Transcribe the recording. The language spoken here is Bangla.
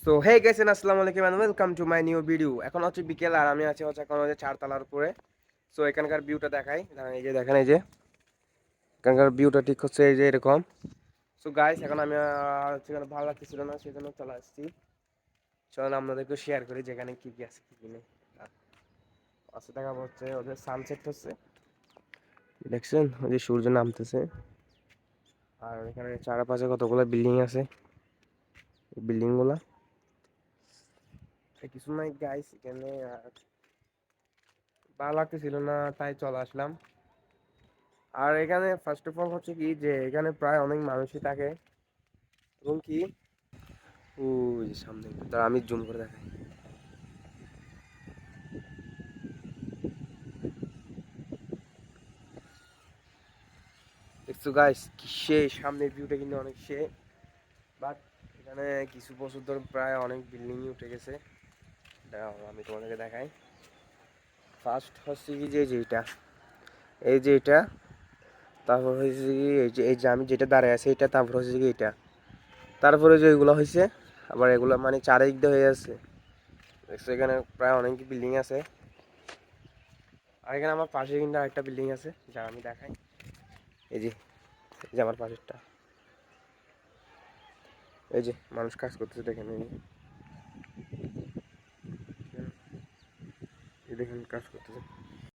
সো হে গাইস আসসালামু আলাইকুম and welcome to my new video. এখন হচ্ছে বিকেল আর আমি আছি হচ্ছে এখন হচ্ছে চারতলার উপরে। সো এখানকার ভিউটা দেখাই, দাঁড়ান এই যে দেখেন, এই যে এখানকার ভিউটা ঠিক হচ্ছে এই যে এরকম। সো গাইস এখন আমি হচ্ছে এখানে ভালো লাগতেছিল না, সেজন্য চলে আসছি। চলুন আপনাদেরকে শেয়ার করি যেখানে কি কি আছে কি কি নেই। আচ্ছা, দেখা হচ্ছে ওদের সানসেট হচ্ছে, দেখছেন ওই যে সূর্য নামতেছে। আর এখানে চারপাশে কতগুলো বিল্ডিং আছে, বিল্ডিং গুলা কিছু নাই গাইস এখানে। ভালো লাগতেছিল না তাই চলে আসলাম। আর এখানে ফার্স্ট অফ অল হচ্ছে কি যে এখানে প্রায় অনেক মানুষই থাকে এবং কি ওই যে সামনে তার আমি জুম করে দেখাই, দেখছো গাইস কি সে সামনের ভিউটা কিন্তু অনেক সে। বাট এখানে কিছু বছর ধরে প্রায় অনেক বিল্ডিংই উঠে গেছে। দাঁড়াও আমি তোমাদেরকে দেখাই। ফার্স্ট হচ্ছে কি যে এটা, এই যে এটা, তারপর হচ্ছে কি এই যে আমি যেটা দাঁড়ায় আছি এটা, তারপর হচ্ছে কি এটা, তারপরে যে এগুলো হয়েছে আবার এগুলো মানে চারিদিক দিয়ে হয়ে আছে। দেখছো এখানে প্রায় অনেক বিল্ডিং আছে। আর এখানে আমার পাশে কিন্তু আরেকটা বিল্ডিং আছে যা আমি দেখাই, এই যে এই যে আমার পাশেরটা, এই যে মানুষ কাজ করতেছে দেখেন, এই দেখেন কাজ করতেছে।